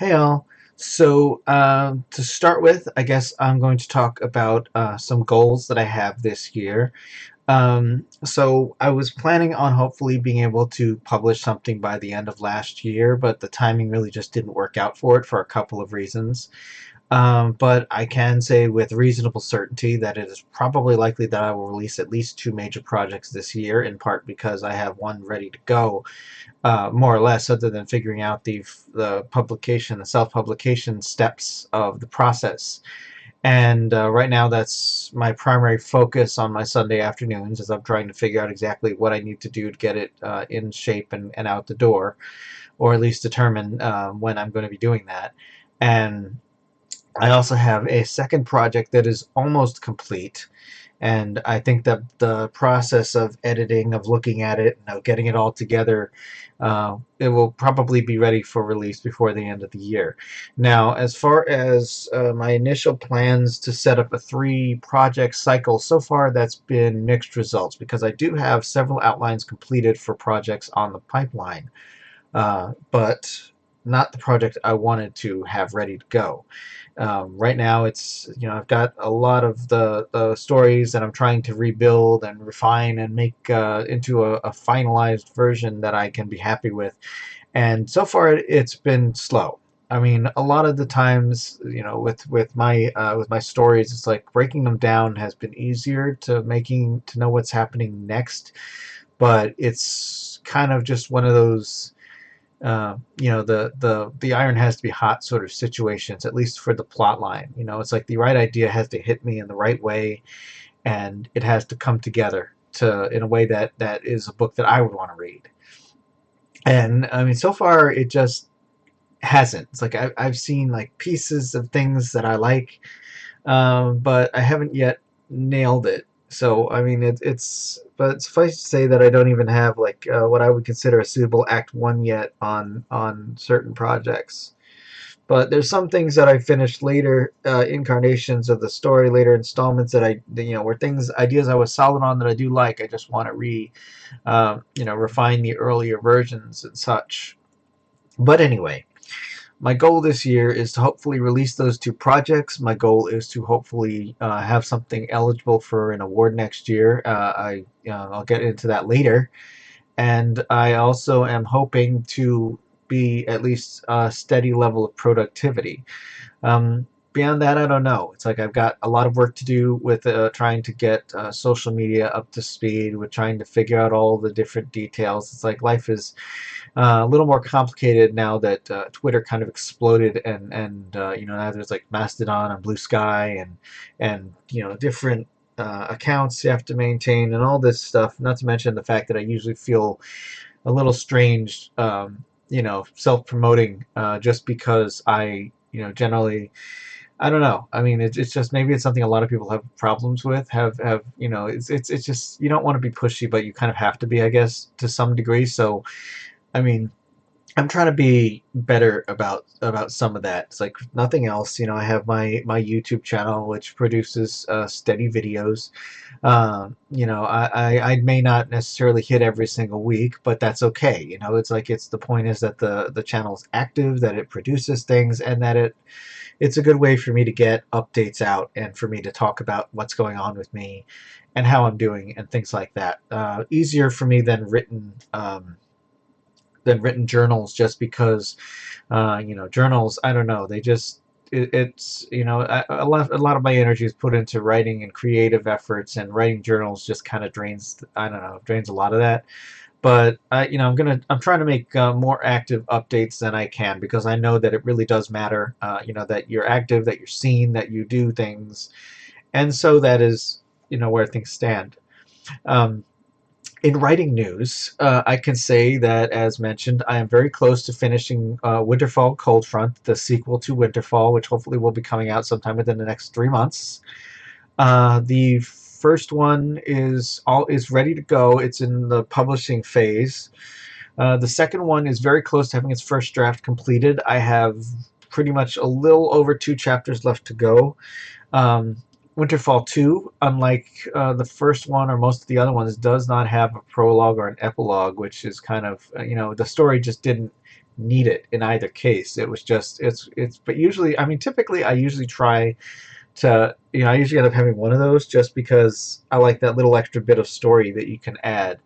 Hey all. To start with, I guess I'm going to talk about some goals that I have this year. So I was planning on hopefully being able to publish something by the end of last year, but the timing really just didn't work out for it for a couple of reasons. But I can say with reasonable certainty that it is probably likely that I will release at least two major projects this year, in part because I have one ready to go, more or less, other than figuring out the publication, the self-publication steps of the process. And right now, that's my primary focus on my Sunday afternoons, as I'm trying to figure out exactly what I need to do to get it in shape and out the door, or at least determine when I'm going to be doing that. And I also have a second project that is almost complete, and I think that the process of editing, of looking at it, getting it all together, it will probably be ready for release before the end of the year. Now, as far as my initial plans to set up a three-project cycle, so far that's been mixed results because I do have several outlines completed for projects on the pipeline, but not the project I wanted to have ready to go. Right now, it's I've got a lot of the stories that I'm trying to rebuild and refine and make into a finalized version that I can be happy with. And so far, it's been slow. I mean, a lot of the times, with my stories, it's like breaking them down has been easier to know what's happening next, but it's kind of just one of those the iron has to be hot sort of situations, at least for the plot line. It's like the right idea has to hit me in the right way, and it has to come together to in a way that is a book that I would want to read. And I mean, so far it just hasn't. It's like I've seen like pieces of things that I like, but I haven't yet nailed it. So I mean, but suffice to say that I don't even have like what I would consider a suitable Act One yet on certain projects. But there's some things that I finished later, incarnations of the story, later installments that were things, ideas I was solid on that I do like. I just want to refine the earlier versions and such. But anyway, my goal this year is to hopefully release those two projects. My goal is to hopefully have something eligible for an award next year. I'll get into that later. And I also am hoping to be at least a steady level of productivity. Beyond that, I don't know. It's like I've got a lot of work to do with trying to get social media up to speed, with trying to figure out all the different details. It's like life is a little more complicated now that Twitter kind of exploded, and now there's like Mastodon and Blue Sky and different accounts you have to maintain and all this stuff. Not to mention the fact that I usually feel a little strange, self-promoting just because generally. I don't know. I mean, it's just maybe it's something a lot of people have problems with. It's just you don't want to be pushy, but you kind of have to be, I guess, to some degree. So I mean, I'm trying to be better about some of that. It's like nothing else. I have my YouTube channel which produces steady videos. I may not necessarily hit every single week, but that's okay. It's like it's the point is that the channel is active, that it produces things, and that it's a good way for me to get updates out and for me to talk about what's going on with me and how I'm doing and things like that. Easier for me than written journals, just because journals, I don't know, they just it's a lot of my energy is put into writing and creative efforts, and writing journals just kind of drains a lot of that. But I'm trying to make more active updates than I can, because I know that it really does matter, that you're active, that you're seen, that you do things. And so that is where things stand. um, in writing news, I can say that, as mentioned, I am very close to finishing Winterfall Coldfront, the sequel to Winterfall, which hopefully will be coming out sometime within the next 3 months. The first one is ready to go. It's in the publishing phase. The second one is very close to having its first draft completed. I have pretty much a little over 2 chapters left to go. Um, Winterfall 2, unlike the first one or most of the other ones, does not have a prologue or an epilogue, which is kind of, the story just didn't need it in either case. It was just it's but usually, I mean, typically I usually try to, I usually end up having one of those just because I like that little extra bit of story that you can add,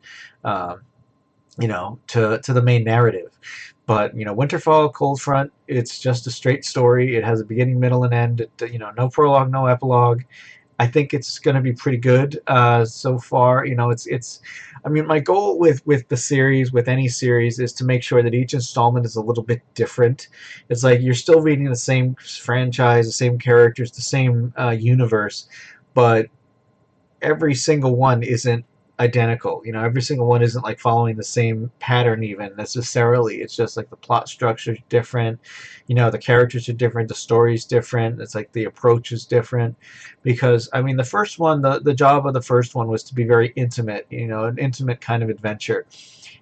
um, to the main narrative. But Winterfall, Cold Front, it's just a straight story. It has a beginning, middle, and end. No prologue, no epilogue. I think it's going to be pretty good so far. It's. I mean, my goal with the series, with any series, is to make sure that each installment is a little bit different. It's like you're still reading the same franchise, the same characters, the same universe, but every single one isn't identical. Every single one isn't like following the same pattern even necessarily. It's just like the plot structure is different. The characters are different. The story's different. It's like the approach is different. Because I mean, the first one, the job of the first one was to be very intimate. An intimate kind of adventure.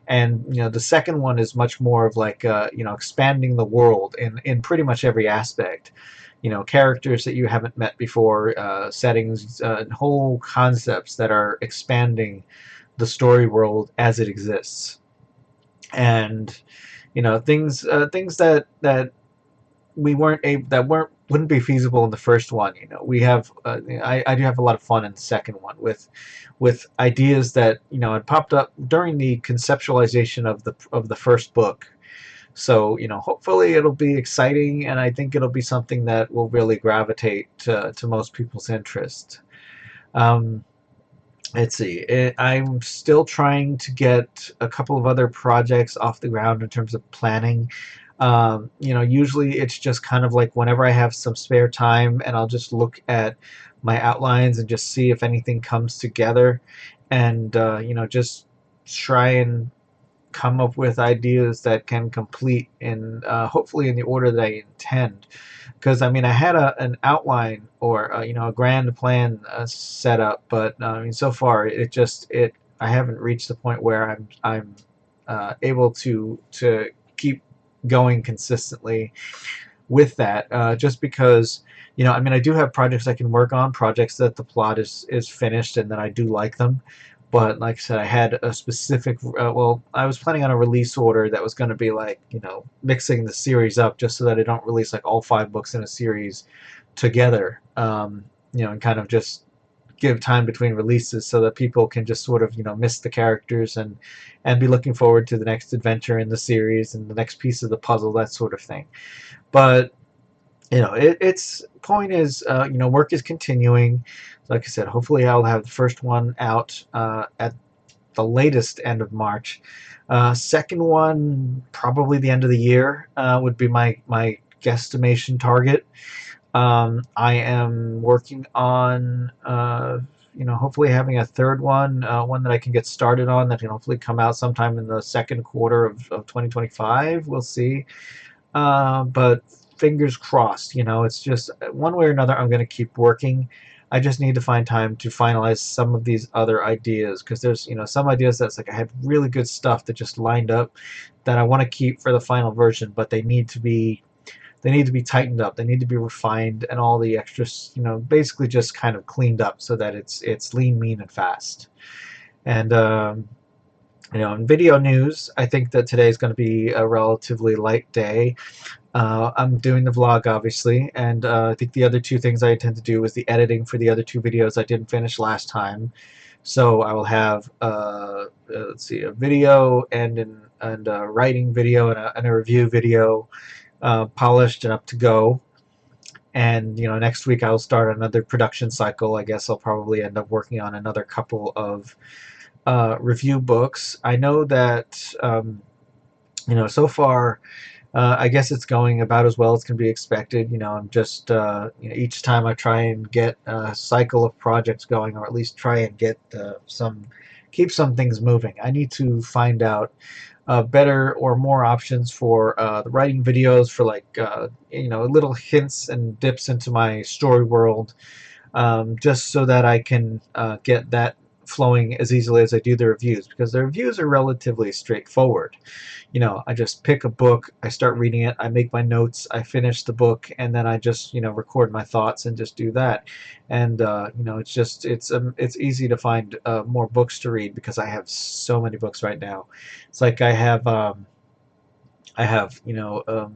And the second one is much more of like expanding the world in pretty much every aspect. Characters that you haven't met before, settings, whole concepts that are expanding the story world as it exists. And things that we weren't able that weren't wouldn't be feasible in the first one. We have I do have a lot of fun in the second one with ideas that had popped up during the conceptualization of the first book. So, hopefully it'll be exciting, and I think it'll be something that will really gravitate to most people's interest. Um, let's see. I'm still trying to get a couple of other projects off the ground in terms of planning. Usually it's just kind of like whenever I have some spare time, and I'll just look at my outlines and just see if anything comes together, and just try and come up with ideas that can complete in hopefully in the order that I intend. Because I mean, I had an outline or a grand plan set up, but I mean, so far it I haven't reached the point where I'm able to keep going consistently with that. Just because I mean, I do have projects I can work on, projects that the plot is finished and that I do like them. But like I said, I had a specific. Well, I was planning on a release order that was going to be like mixing the series up just so that I don't release like all 5 books in a series together. And kind of just give time between releases so that people can just sort of miss the characters and be looking forward to the next adventure in the series and the next piece of the puzzle, that sort of thing. But it's point is work is continuing. Like I said, hopefully I'll have the first one out at the latest end of March. Second one, probably the end of the year, would be my guesstimation target. I am working on hopefully having a third one that I can get started on, that can hopefully come out sometime in the second quarter of 2025. We'll see. But fingers crossed. It's just one way or another, I'm going to keep working. I just need to find time to finalize some of these other ideas, because there's some ideas that's like I had really good stuff that just lined up that I want to keep for the final version, but they need to be tightened up. They need to be refined, and all the extras, basically just kind of cleaned up so that it's lean, mean, and fast. And in video news, I think that today is going to be a relatively light day. I'm doing the vlog, obviously, and I think the other 2 things I intend to do is the editing for the other 2 videos I didn't finish last time. So I will have, let's see, a video and a writing video and a review video, polished and up to go. And next week I'll start another production cycle. I guess I'll probably end up working on another couple of review books. I know that so far. I guess it's going about as well as can be expected. I'm just each time I try and get a cycle of projects going, or at least try and get keep some things moving. I need to find out better or more options for the writing videos, for like little hints and dips into my story world, just so that I can get that flowing as easily as I do the reviews, because the reviews are relatively straightforward. I just pick a book, I start reading it, I make my notes, I finish the book, and then I just record my thoughts and just do that. And it's easy to find more books to read because I have so many books right now. It's like I have I have,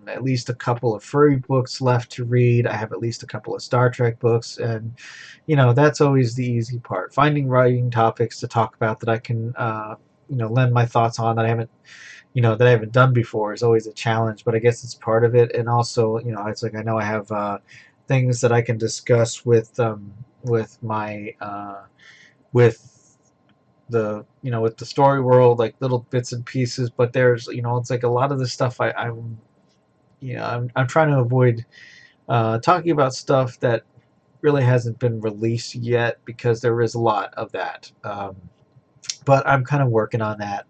at least a couple of furry books left to read. I have at least a couple of Star Trek books, and that's always the easy part. Finding writing topics to talk about that I can, lend my thoughts on that I haven't done before is always a challenge. But I guess it's part of it, and also, it's like I know I have things that I can discuss with my with with the story world, like little bits and pieces. But there's it's like a lot of the stuff I'm trying to avoid talking about stuff that really hasn't been released yet, because there is a lot of that. But I'm kind of working on that.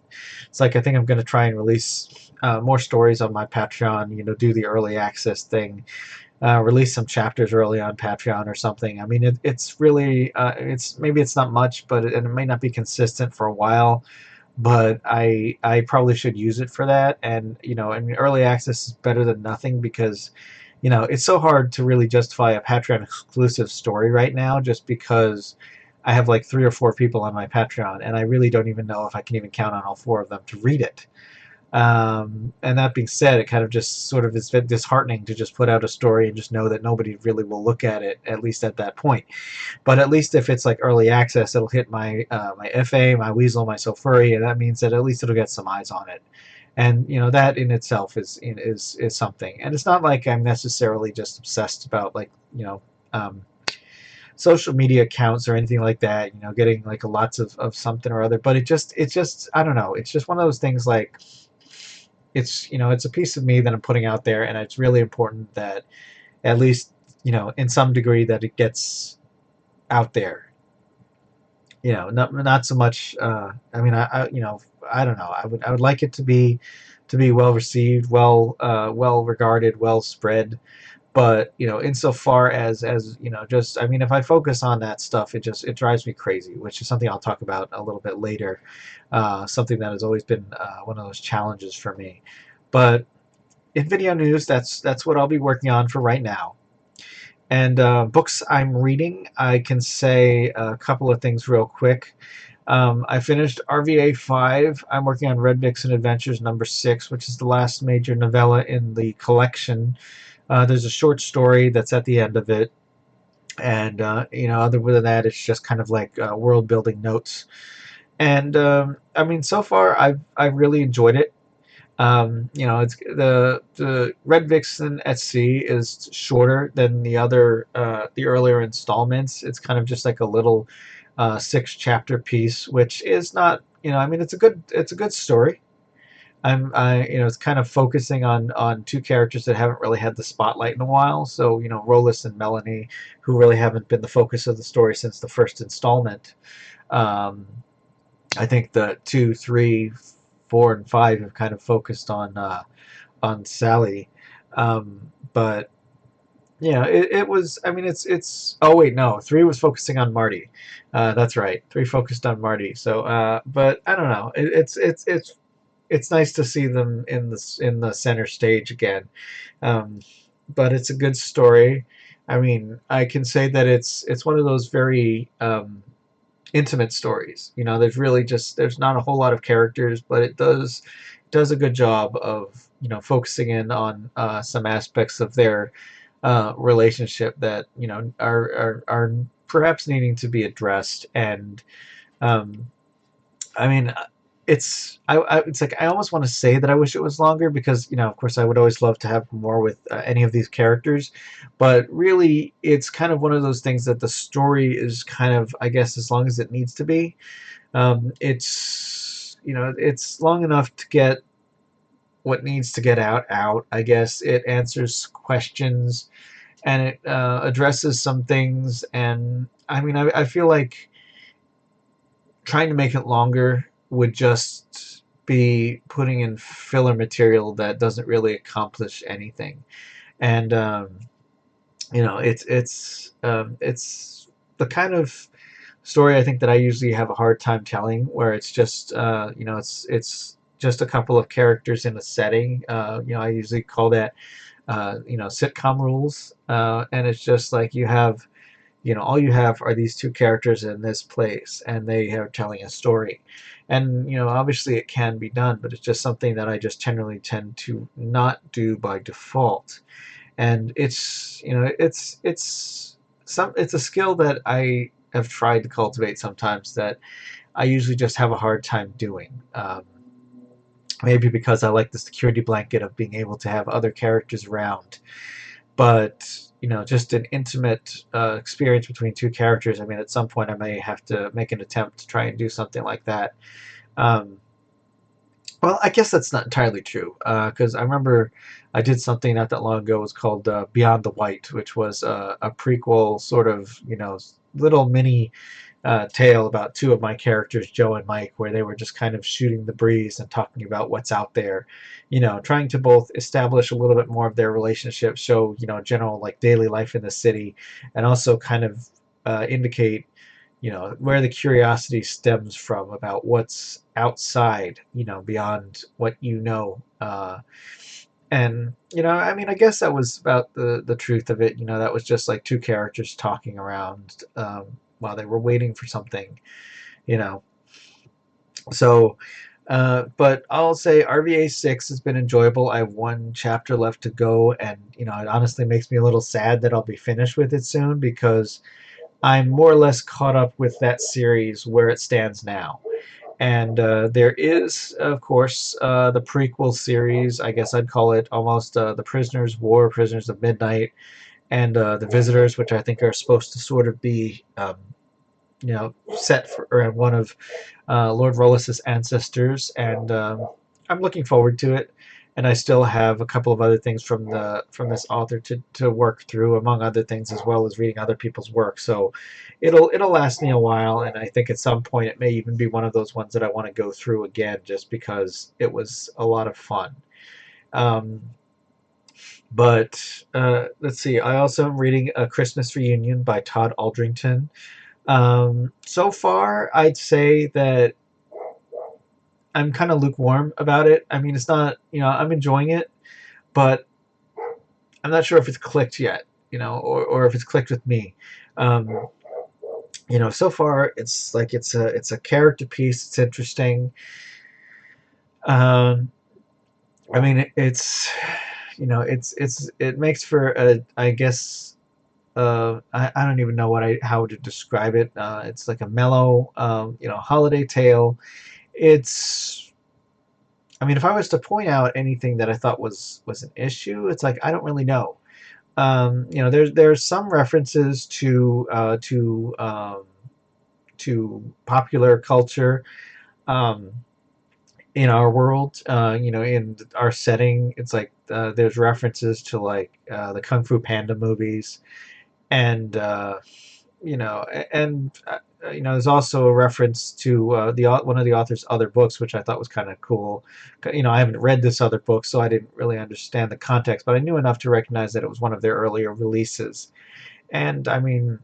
It's like I think I'm going to try and release more stories on my Patreon. Do the early access thing, release some chapters early on Patreon or something. I mean, it's really maybe it's not much, but it may not be consistent for a while. But I probably should use it for that. And I mean, early access is better than nothing, because it's so hard to really justify a Patreon exclusive story right now, just because I have like 3 or 4 people on my Patreon, and I really don't even know if I can even count on all 4 of them to read it. And that being said, it kind of just sort of is disheartening to just put out a story and just know that nobody really will look at it, at least at that point. But at least if it's like early access, it'll hit my my FA, my Weasel, my Sofurry, and that means that at least it'll get some eyes on it. And that in itself is something. And it's not like I'm necessarily just obsessed about like um, social media accounts or anything like that. Getting like lots of something or other. But it's just I don't know. It's just one of those things like it's a piece of me that I'm putting out there, and it's really important that at least in some degree that it gets out there. Not so much. I mean, I don't know. I would like it to be well received, well regarded, well spread. But insofar as just I mean, if I focus on that stuff, it drives me crazy, which is something I'll talk about a little bit later. Something that has always been one of those challenges for me. But in video news, that's what I'll be working on for right now. And books I'm reading, I can say a couple of things real quick. I finished RVA 5. I'm working on Red Vixen Adventures number 6, which is the last major novella in the collection. There's a short story that's at the end of it. And, other than that, it's just kind of like world building notes. And, I mean, so far, I've really enjoyed it. It's the Red Vixen at Sea is shorter than the earlier installments. It's kind of just like a little 6 chapter piece, which is not I mean it's a good story. It's kind of focusing on 2 characters that haven't really had the spotlight in a while. So Rollis and Melanie, who really haven't been the focus of the story since the first installment. Um, I think the 2, 3, 4, and 5 have kind of focused on Sally. But it was. I mean, it's. Oh wait, no. 3 was focusing on Marty. That's right. 3 focused on Marty. So, but I don't know. It's nice to see them in the center stage again. Um, but it's a good story. I mean, I can say that it's one of those very intimate stories. There's not a whole lot of characters, but it does a good job of focusing in on some aspects of their relationship that are perhaps needing to be addressed. And um, I mean, it's like I almost want to say that I wish it was longer, because of course I would always love to have more with any of these characters. But really it's kind of one of those things that the story is kind of, I guess, as long as it needs to be. It's long enough to get what needs to get out. I guess it answers questions, and it addresses some things. And I mean, I feel like trying to make it longer would just be putting in filler material that doesn't really accomplish anything. And it's the kind of story I think that I usually have a hard time telling, where it's just it's just a couple of characters in a setting. I usually call that sitcom rules. And it's just like you have all you have are these two characters in this place, and they are telling a story. And obviously it can be done, but it's just something that I just generally tend to not do by default. And it's a skill that I have tried to cultivate sometimes that I usually just have a hard time doing. Maybe because I like the security blanket of being able to have other characters around, but just an intimate experience between two characters. I mean, at some point I may have to make an attempt to try and do something like that. Um, well, I guess that's not entirely true, because I remember I did something not that long ago. It was called Beyond the White, which was a prequel, sort of, little mini tale about two of my characters, Joe and Mike, where they were just kind of shooting the breeze and talking about what's out there, trying to both establish a little bit more of their relationship, show, general like daily life in the city, and also kind of indicate, where the curiosity stems from about what's outside, beyond what and I mean, I guess that was about the truth of it. That was just like two characters talking around while they were waiting for something. You know, so. But I'll say RVA 6 has been enjoyable. I have one chapter left to go, and it honestly makes me a little sad that I'll be finished with it soon because I'm more or less caught up with that series where it stands now. And there is, of course, the prequel series. I guess I'd call it almost The Prisoners of War, Prisoners of Midnight, and The Visitors, which I think are supposed to sort of be, set for or one of Lord Rollis's ancestors. And I'm looking forward to it. And I still have a couple of other things from this author to work through, among other things, as well as reading other people's work. So it'll last me a while, and I think at some point it may even be one of those ones that I want to go through again, just because it was a lot of fun. Um, but let's see. I also am reading A Christmas Reunion by Todd Aldrington. So far, I'd say that I'm kind of lukewarm about it. I mean, it's not, I'm enjoying it, but I'm not sure if it's clicked yet, or if it's clicked with me. Um, so far it's like it's a character piece. It's interesting. Um, I mean, it makes for a, I guess, I don't even know how to describe it. It's like a mellow, holiday tale. It's I mean, if I was to point out anything that I thought was an issue, it's like I don't really know. There's some references to popular culture um, in our world. In our setting, it's like there's references to like the Kung Fu Panda movies, and there's also a reference to one of the author's other books, which I thought was kind of cool. I haven't read this other book, so I didn't really understand the context, but I knew enough to recognize that it was one of their earlier releases. And I mean,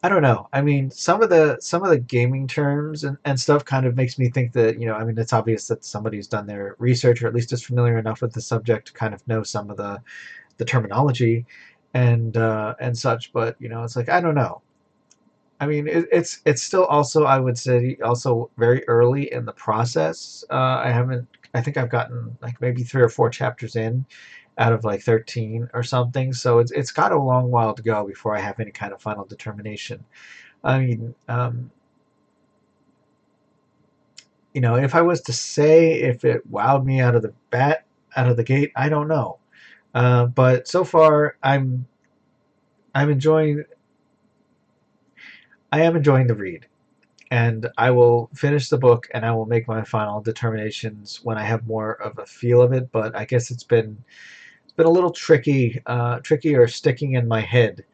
I don't know. I mean, some of the gaming terms and stuff kind of makes me think that, I mean, it's obvious that somebody's done their research or at least is familiar enough with the subject to kind of know some of the terminology and such. But it's like I don't know. I mean, it's still also, I would say, also very early in the process. I haven't. I think I've gotten like maybe 3 or 4 chapters in out of like 13 or something. So it's got a long while to go before I have any kind of final determination. I mean, if I was to say if it wowed me out of the gate, I don't know. But so far, I'm enjoying. I am enjoying the read, and I will finish the book and I will make my final determinations when I have more of a feel of it. But I guess it's been a little trickier sticking in my head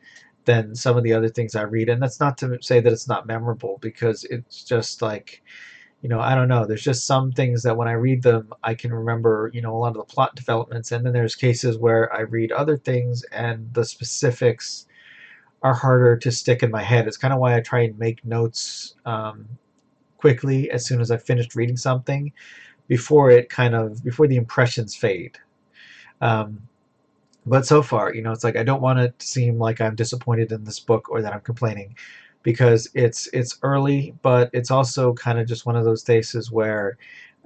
than some of the other things I read. And that's not to say that it's not memorable, because it's just like, I don't know. There's just some things that when I read them, I can remember, a lot of the plot developments. And then there's cases where I read other things and the specifics are harder to stick in my head. It's kind of why I try and make notes quickly as soon as I've finished reading something before the impressions fade. Um, But so far, it's like I don't want it to seem like I'm disappointed in this book or that I'm complaining, because it's early, but it's also kind of just one of those cases where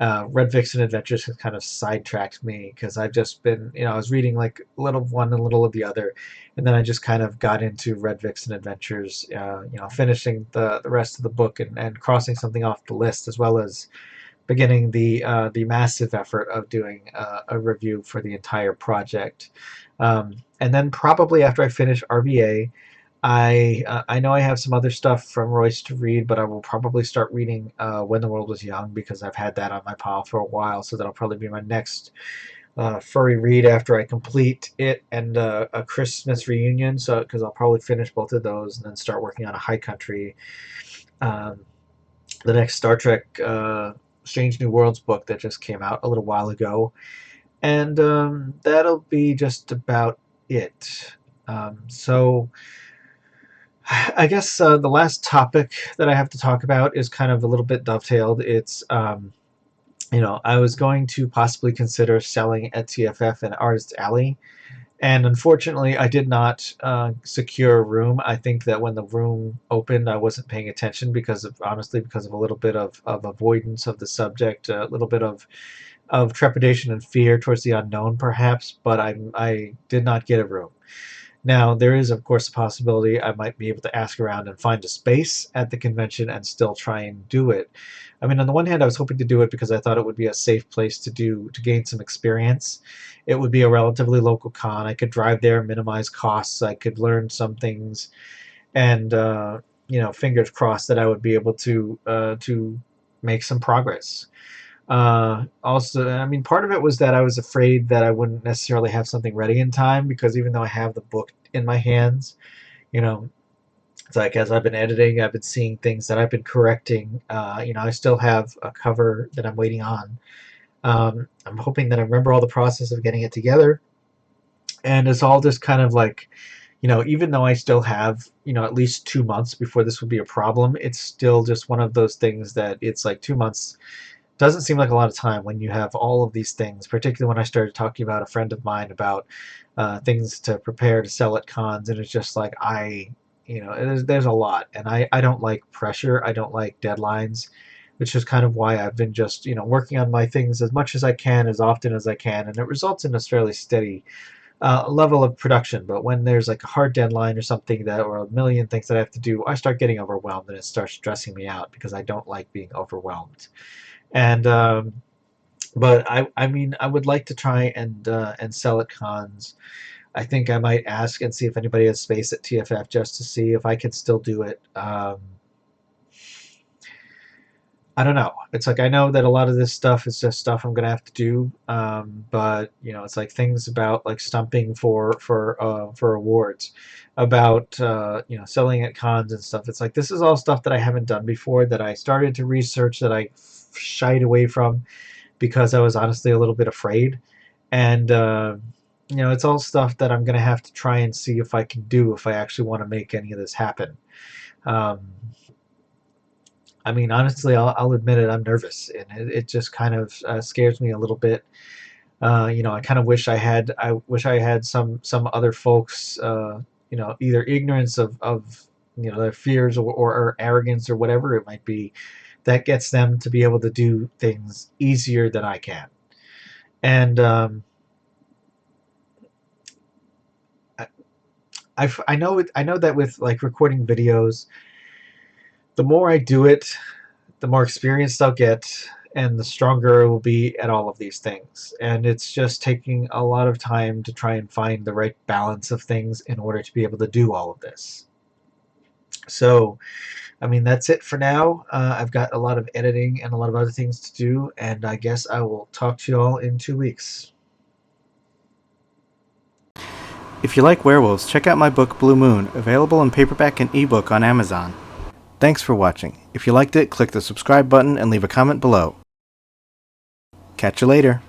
Red Vixen Adventures has kind of sidetracked me, because I've just been, I was reading like a little of one and a little of the other, and then I just kind of got into Red Vixen Adventures, finishing the rest of the book, and crossing something off the list, as well as beginning the massive effort of doing a review for the entire project. And then probably after I finish RVA, I know I have some other stuff from Royce to read, but I will probably start reading When the World Was Young, because I've had that on my pile for a while. So that'll probably be my next furry read after I complete it, and a Christmas Reunion. So because I'll probably finish both of those and then start working on a High Country. Um, the next Star Trek Strange New Worlds book that just came out a little while ago, and that'll be just about it. So I guess the last topic that I have to talk about is kind of a little bit dovetailed. It's I was going to possibly consider selling at TFF and Artist Alley, and unfortunately, I did not secure a room. I think that when the room opened, I wasn't paying attention, because of a little bit of avoidance of the subject, a little bit of trepidation and fear towards the unknown, perhaps. But I did not get a room. Now, there is, of course, a possibility I might be able to ask around and find a space at the convention and still try and do it. I mean, on the one hand, I was hoping to do it because I thought it would be a safe place to gain some experience. It would be a relatively local con. I could drive there, minimize costs. I could learn some things, and fingers crossed that I would be able to make some progress. Also, I mean, part of it was that I was afraid that I wouldn't necessarily have something ready in time, because even though I have the book in my hands, you know, it's like as I've been editing, I've been seeing things that I've been correcting. I still have a cover that I'm waiting on. I'm hoping that I remember all the process of getting it together, and it's all just kind of like, even though I still have, at least 2 months before this would be a problem, it's still just one of those things that it's like 2 months doesn't seem like a lot of time when you have all of these things, particularly when I started talking about a friend of mine about things to prepare to sell at cons, and it's just like there's a lot, and I don't like pressure. I don't like deadlines, which is kind of why I've been just, working on my things as much as I can, as often as I can, and it results in a fairly steady level of production. But when there's like a hard deadline or something, or a million things that I have to do, I start getting overwhelmed, and it starts stressing me out, because I don't like being overwhelmed. And but I mean, I would like to try and sell at cons. I think I might ask and see if anybody has space at TFF, just to see if I can still do it. I don't know. It's like, I know that a lot of this stuff is just stuff I'm gonna have to do, but it's like things about like stumping for awards, about selling at cons and stuff. It's like, this is all stuff that I haven't done before, that I started to research, that I shied away from because I was honestly a little bit afraid. And it's all stuff that I'm gonna have to try and see if I can do, if I actually want to make any of this happen. Um, I mean, honestly, I'll admit it. I'm nervous, and it just kind of scares me a little bit. I kind of wish I had some other folks, either ignorance of their fears, or arrogance, or whatever it might be, that gets them to be able to do things easier than I can. And I know that with like recording videos, the more I do it, the more experienced I'll get, and the stronger I will be at all of these things. And it's just taking a lot of time to try and find the right balance of things in order to be able to do all of this. So, I mean, that's it for now. I've got a lot of editing and a lot of other things to do, and I guess I will talk to you all in 2 weeks. If you like werewolves, check out my book Blue Moon, available in paperback and ebook on Amazon. Thanks for watching. If you liked it, click the subscribe button and leave a comment below. Catch you later.